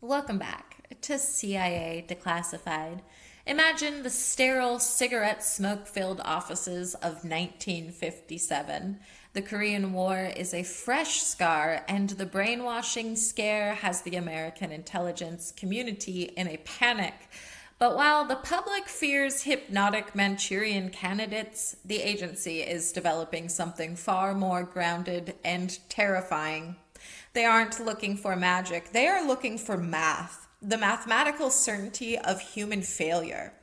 Welcome back to CIA Declassified. Imagine the sterile cigarette smoke-filled offices of 1957. The Korean War is a fresh scar, and the brainwashing scare has the American intelligence community in a panic. But while the public fears hypnotic Manchurian candidates, the agency is developing something far more grounded and terrifying. They aren't looking for magic, they are looking for math, the mathematical certainty of human failure.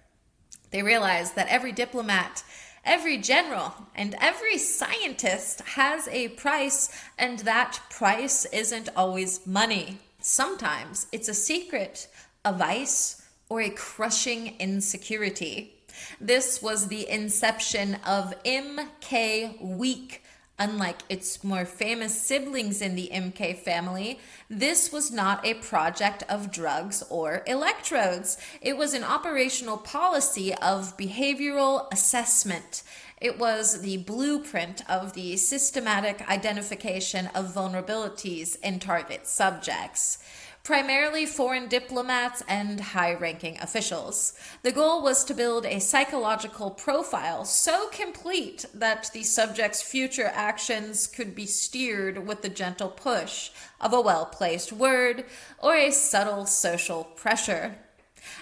They realize that every diplomat, every general, and every scientist has a price, and that price isn't always money. Sometimes it's a secret, a vice, or a crushing insecurity. This was the inception of MKWEAK. Unlike its more famous siblings in the MK family, this was not a project of drugs or electrodes. It was an operational policy of behavioral assessment. It was the blueprint of the systematic identification of vulnerabilities in target subjects, primarily foreign diplomats and high-ranking officials. The goal was to build a psychological profile so complete that the subject's future actions could be steered with the gentle push of a well-placed word or a subtle social pressure.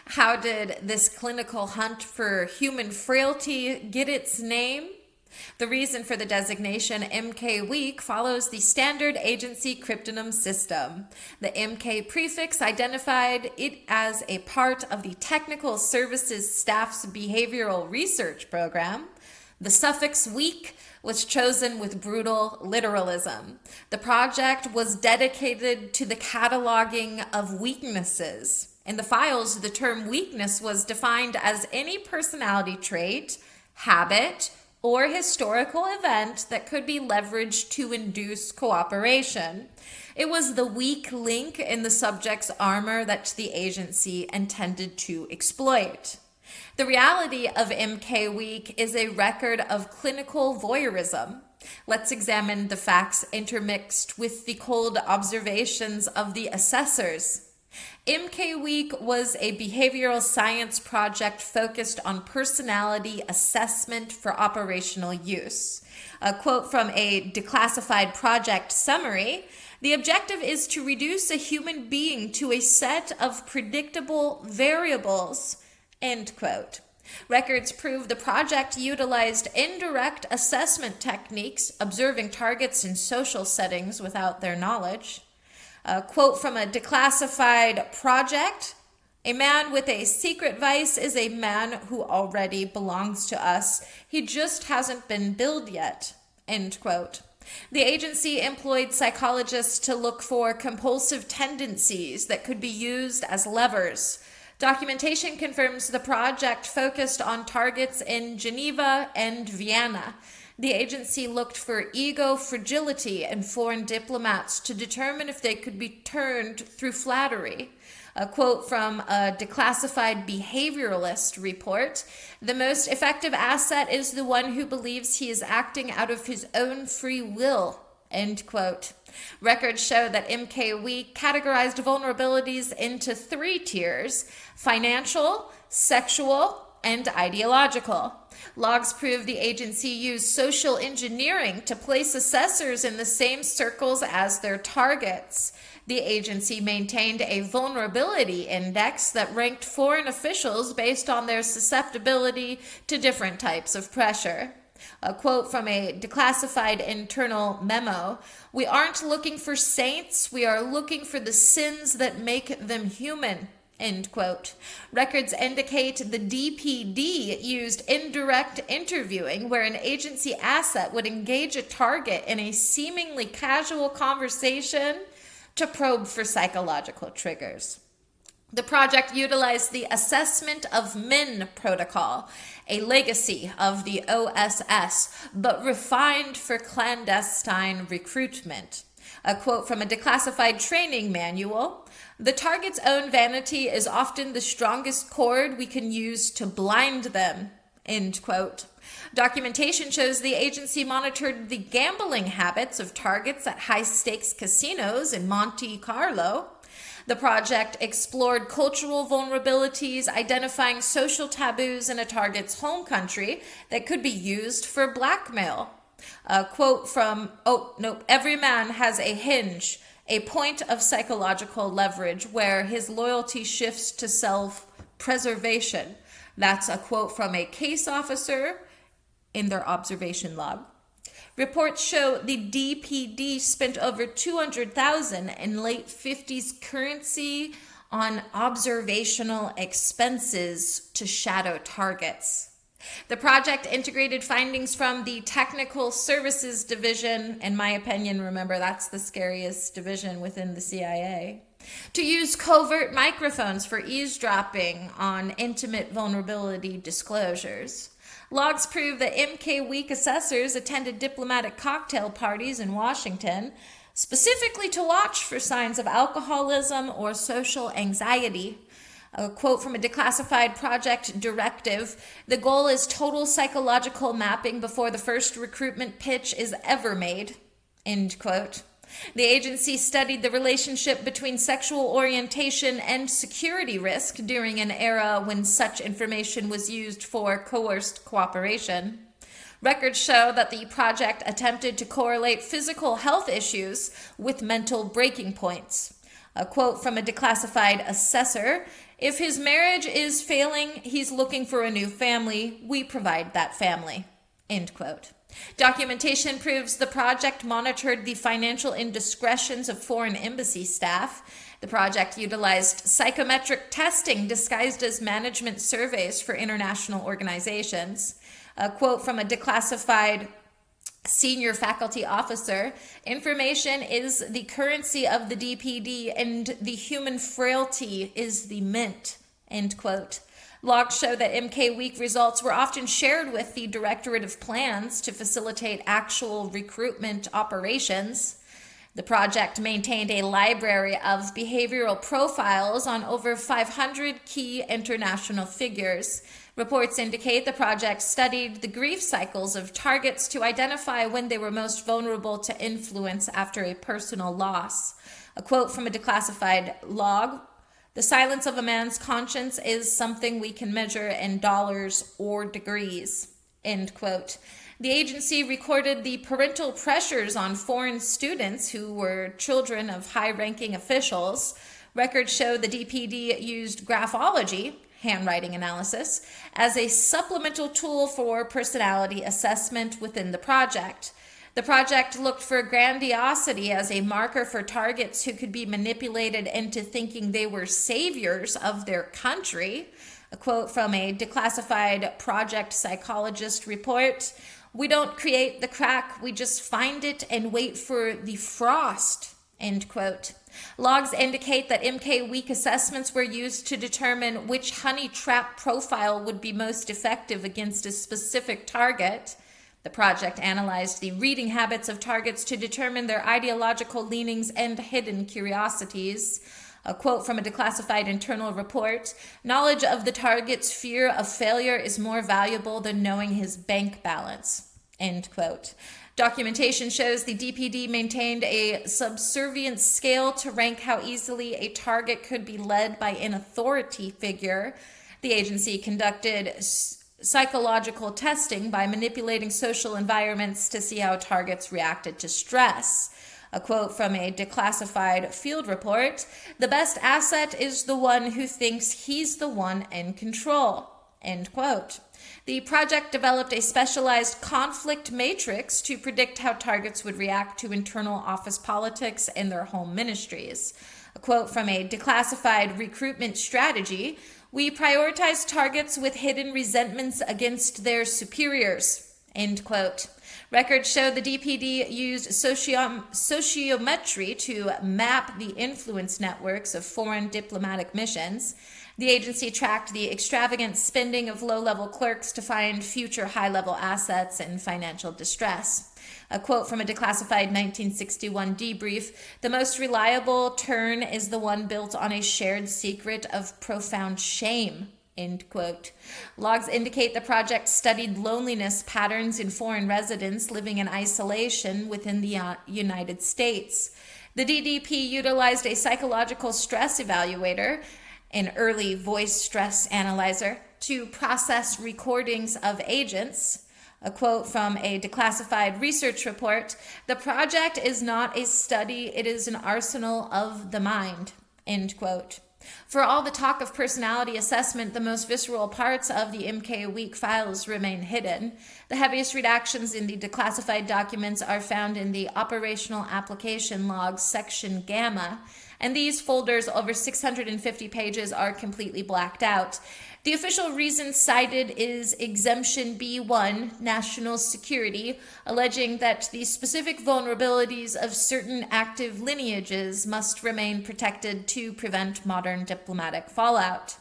How did this clinical hunt for human frailty get its name? The reason for the designation MKWEAK follows the standard agency cryptonym system. The MK prefix identified it as a part of the technical services staff's behavioral research program. The suffix weak was chosen with brutal literalism. The project was dedicated to the cataloging of weaknesses. In the files, the term weakness was defined as any personality trait, habit, or historical event that could be leveraged to induce cooperation. It was the weak link in the subject's armor that the agency intended to exploit. The reality of MKWEAK is a record of clinical voyeurism. Let's examine the facts intermixed with the cold observations of the assessors. MKWEAK was a behavioral science project focused on personality assessment for operational use. A quote from a Declassified project summary: "The objective is to reduce a human being to a set of predictable variables." End quote. Records prove the project utilized indirect assessment techniques, observing targets in social settings without their knowledge. A quote from a Declassified project: "A man with a secret vice is a man who already belongs to us. He just hasn't been billed yet." End quote. The agency employed psychologists to look for compulsive tendencies that could be used as levers. Documentation confirms the project focused on targets in Geneva and Vienna. The agency looked for ego fragility in foreign diplomats to determine if they could be turned through flattery. A quote from a Declassified behavioralist report: "The most effective asset is the one who believes he is acting out of his own free will." End quote. Records show that MKWEAK categorized vulnerabilities into 3 tiers: financial, sexual, and ideological. Logs prove the agency used social engineering to place assessors in the same circles as their targets. The agency maintained a vulnerability index that ranked foreign officials based on their susceptibility to different types of pressure. A quote from a Declassified internal memo: "We aren't looking for saints, we are looking for the sins that make them human." End quote. Records indicate the DPD used indirect interviewing, where an agency asset would engage a target in a seemingly casual conversation to probe for psychological triggers. The project utilized the Assessment of Men protocol, a legacy of the OSS, but refined for clandestine recruitment. A quote from a Declassified training manual: "The target's own vanity is often the strongest cord we can use to blind them." End quote. Documentation shows the agency monitored the gambling habits of targets at high-stakes casinos in Monte Carlo. The project explored cultural vulnerabilities, identifying social taboos in a target's home country that could be used for blackmail. A quote from, every man has a hinge, a point of psychological leverage where his loyalty shifts to self-preservation. That's a quote from a case officer in their observation log. Reports show the DPD spent over $200,000 in late 50s currency on observational expenses to shadow targets. The project integrated findings from the Technical Services Division. In my opinion, remember, that's the scariest division within the CIA. To use covert microphones for eavesdropping on intimate vulnerability disclosures. Logs prove that MKWEAK assessors attended diplomatic cocktail parties in Washington, specifically to watch for signs of alcoholism or social anxiety. A quote from a Declassified project directive: the goal is total psychological mapping before the first recruitment pitch is ever made. End quote. The agency studied the relationship between sexual orientation and security risk during an era when such information was used for coerced cooperation. Records show that the project attempted to correlate physical health issues with mental breaking points. A quote from a Declassified assessor: if his marriage is failing, he's looking for a new family. We provide that family. End quote. Documentation proves the project monitored the financial indiscretions of foreign embassy staff. The project utilized psychometric testing disguised as management surveys for international organizations. A quote from a Declassified senior faculty officer: information is the currency of the DPD and the human frailty is the mint. End quote. Logs show that MKWEAK results were often shared with the Directorate of Plans to facilitate actual recruitment operations. The project maintained a library of behavioral profiles on over 500 key international figures. Reports indicate the project studied the grief cycles of targets to identify when they were most vulnerable to influence after a personal loss. A quote from a Declassified log: the silence of a man's conscience is something we can measure in dollars or degrees. End quote. The agency recorded the parental pressures on foreign students who were children of high-ranking officials. Records show the DPD used graphology, handwriting analysis, as a supplemental tool for personality assessment within the project. The project looked for grandiosity as a marker for targets who could be manipulated into thinking they were saviors of their country. A quote from a Declassified project psychologist report: we don't create the crack, we just find it and wait for the frost. End quote. Logs indicate that MKWEAK assessments were used to determine which honey trap profile would be most effective against a specific target. The project analyzed the reading habits of targets to determine their ideological leanings and hidden curiosities. A quote from a Declassified internal report: knowledge of the target's fear of failure is more valuable than knowing his bank balance. End quote. Documentation shows the DPD maintained a subservience scale to rank how easily a target could be led by an authority figure. The agency conducted psychological testing by manipulating social environments to see how targets reacted to stress. A quote from a Declassified field report: the best asset is the one who thinks he's the one in control. End quote. The project developed a specialized conflict matrix to predict how targets would react to internal office politics in their home ministries. A quote from a Declassified recruitment strategy: we prioritize targets with hidden resentments against their superiors. End quote. Records show the DPD used sociometry to map the influence networks of foreign diplomatic missions. The agency tracked the extravagant spending of low-level clerks to find future high-level assets in financial distress. A quote from a Declassified 1961 debrief: the most reliable turn is the one built on a shared secret of profound shame. End quote. Logs indicate the project studied loneliness patterns in foreign residents living in isolation within the United States. The DDP utilized a psychological stress evaluator, an early voice stress analyzer, to process recordings of agents. A quote from a Declassified research report: "The project is not a study, it is an arsenal of the mind." End quote. For all the talk of personality assessment, the most visceral parts of the MKWEAK files remain hidden. The heaviest redactions in the declassified documents are found in the Operational Application Logs section Gamma, and these folders, over 650 pages, are completely blacked out. The official reason cited is Exemption B1, National Security, alleging that the specific vulnerabilities of certain active lineages must remain protected to prevent modern diplomatic fallout.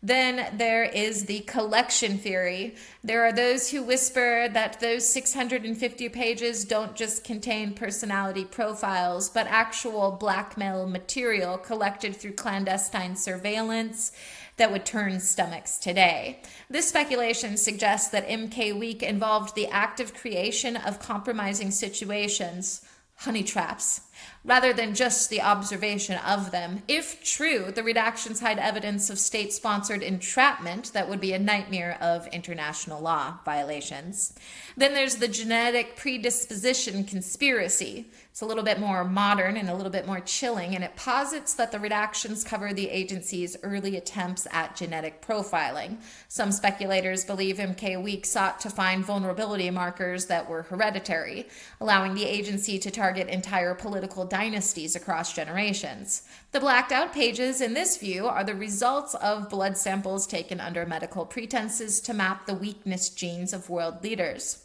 Then there is the collection theory. There are those who whisper that those 650 pages don't just contain personality profiles, but actual blackmail material collected through clandestine surveillance that would turn stomachs today. This speculation suggests that MKWEAK involved the active creation of compromising situations, honey traps, rather than just the observation of them. If true, the redactions hide evidence of state-sponsored entrapment that would be a nightmare of international law violations. Then there's the genetic predisposition conspiracy. It's a little bit more modern and a little bit more chilling, and it posits that the redactions cover the agency's early attempts at genetic profiling. Some speculators believe MKWEAK sought to find vulnerability markers that were hereditary, allowing the agency to target entire political dynasties across generations. The blacked out pages in this view are the results of blood samples taken under medical pretenses to map the weakness genes of world leaders.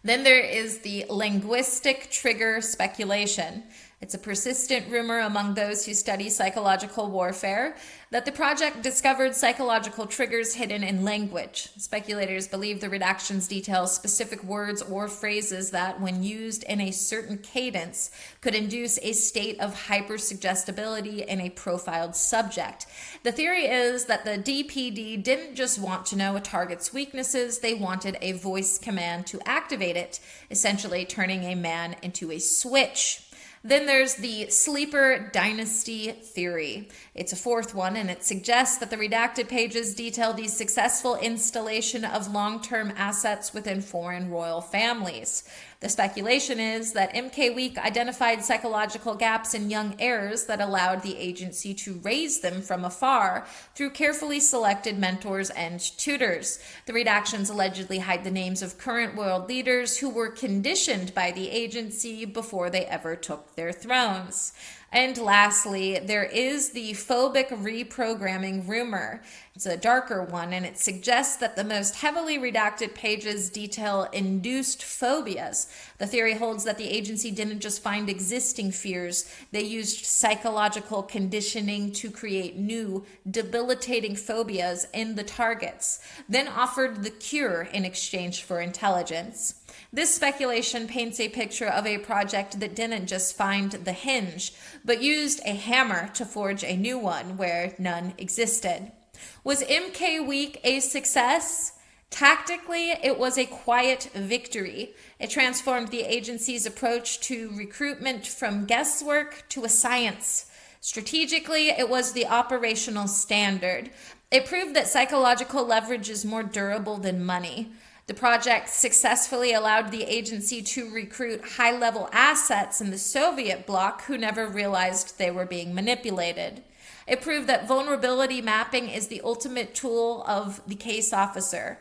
Then there is the linguistic trigger speculation. It's a persistent rumor among those who study psychological warfare that the project discovered psychological triggers hidden in language. Speculators believe the redactions detail specific words or phrases that, when used in a certain cadence, could induce a state of hypersuggestibility in a profiled subject. The theory is that the DPD didn't just want to know a target's weaknesses, they wanted a voice command to activate it, essentially turning a man into a switch. Then there's the sleeper dynasty theory. It's a fourth one, and it suggests that the redacted pages detail the successful installation of long-term assets within foreign royal families. The speculation is that MKWEAK identified psychological gaps in young heirs that allowed the agency to raise them from afar through carefully selected mentors and tutors. The redactions allegedly hide the names of current world leaders who were conditioned by the agency before they ever took their thrones. And lastly, there is the phobic reprogramming rumor. It's a darker one, and it suggests that the most heavily redacted pages detail induced phobias. The theory holds that the agency didn't just find existing fears, they used psychological conditioning to create new, debilitating phobias in the targets, then offered the cure in exchange for intelligence. This speculation paints a picture of a project that didn't just find the hinge, but used a hammer to forge a new one where none existed. Was MKWEAK a success? Tactically, it was a quiet victory. It transformed the agency's approach to recruitment from guesswork to a science. Strategically, it was the operational standard. It proved that psychological leverage is more durable than money. The project successfully allowed the agency to recruit high-level assets in the Soviet bloc who never realized they were being manipulated. It proved that vulnerability mapping is the ultimate tool of the case officer.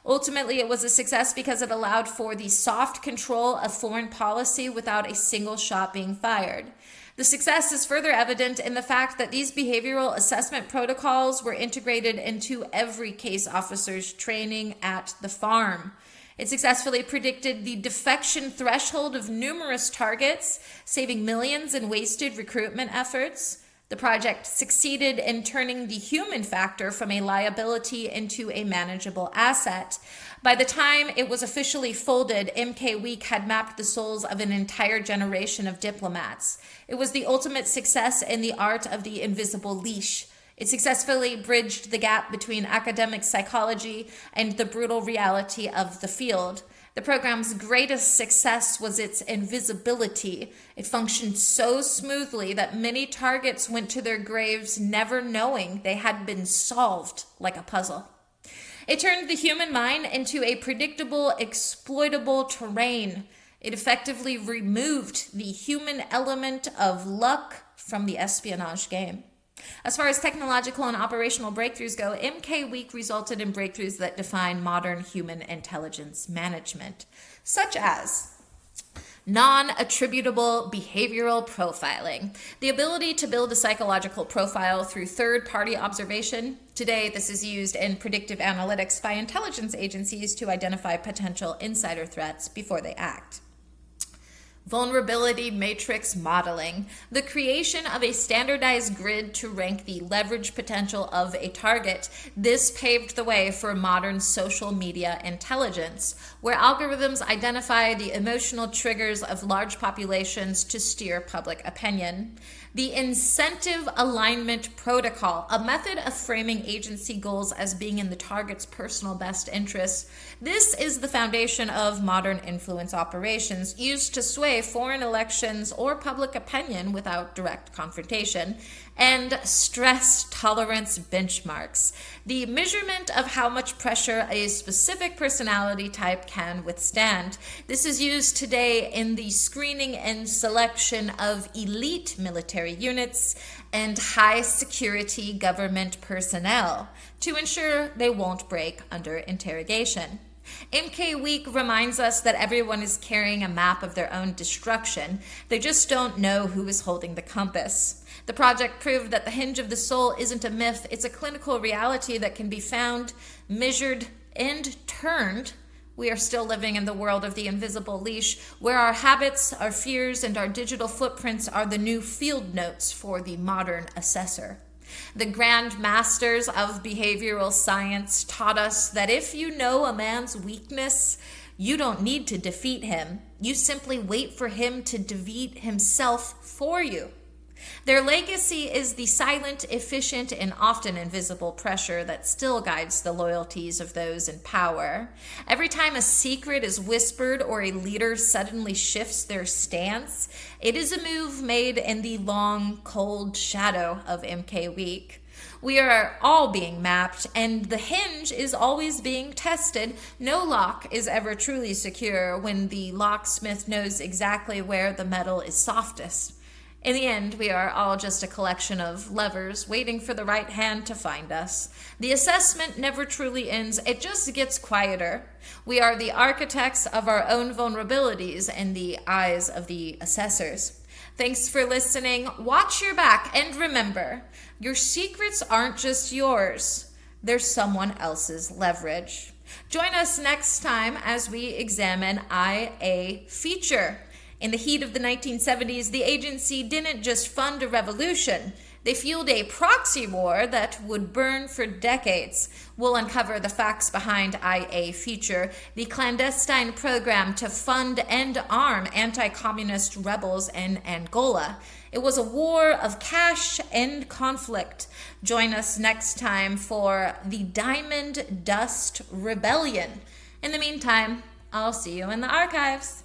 Ultimately, it was a success because it allowed for the soft control of foreign policy without a single shot being fired. The success is further evident in the fact that these behavioral assessment protocols were integrated into every case officer's training at the farm. It successfully predicted the defection threshold of numerous targets, saving millions in wasted recruitment efforts. The project succeeded in turning the human factor from a liability into a manageable asset. By the time it was officially folded, MKWEAK had mapped the souls of an entire generation of diplomats. It was the ultimate success in the art of the invisible leash. It successfully bridged the gap between academic psychology and the brutal reality of the field. The program's greatest success was its invisibility. It functioned so smoothly that many targets went to their graves never knowing they had been solved like a puzzle. It turned the human mind into a predictable, exploitable terrain. It effectively removed the human element of luck from the espionage game. As far as technological and operational breakthroughs go, MKWEAK resulted in breakthroughs that define modern human intelligence management, such as non-attributable behavioral profiling, the ability to build a psychological profile through third-party observation. Today, this is used in predictive analytics by intelligence agencies to identify potential insider threats before they act. Vulnerability matrix modeling, the creation of a standardized grid to rank the leverage potential of a target. This paved the way for modern social media intelligence, where algorithms identify the emotional triggers of large populations to steer public opinion. The incentive alignment protocol, a method of framing agency goals as being in the target's personal best interests. This is the foundation of modern influence operations, used to sway foreign elections or public opinion without direct confrontation. And stress tolerance benchmarks, the measurement of how much pressure a specific personality type can withstand. This is used today in the screening and selection of elite military units and high security government personnel to ensure they won't break under interrogation. MKWEAK reminds us that everyone is carrying a map of their own destruction. They just don't know who is holding the compass. The project proved that the hinge of the soul isn't a myth. It's a clinical reality that can be found, measured, and turned. We are still living in the world of the invisible leash, where our habits, our fears, and our digital footprints are the new field notes for the modern assessor. The grand masters of behavioral science taught us that if you know a man's weakness, you don't need to defeat him. You simply wait for him to defeat himself for you. Their legacy is the silent, efficient, and often invisible pressure that still guides the loyalties of those in power. Every time a secret is whispered or a leader suddenly shifts their stance, it is a move made in the long, cold shadow of MKWEAK. We are all being mapped, and the hinge is always being tested. No lock is ever truly secure when the locksmith knows exactly where the metal is softest. In the end, we are all just a collection of levers waiting for the right hand to find us. The assessment never truly ends. It just gets quieter. We are the architects of our own vulnerabilities in the eyes of the assessors. Thanks for listening. Watch your back, and remember, your secrets aren't just yours. They're someone else's leverage. Join us next time as we examine IA feature. In the heat of the 1970s, the agency didn't just fund a revolution. They fueled a proxy war that would burn for decades. We'll uncover the facts behind IA Feature, the clandestine program to fund and arm anti-communist rebels in Angola. It was a war of cash and conflict. Join us next time for the Diamond Dust Rebellion. In the meantime, I'll see you in the archives.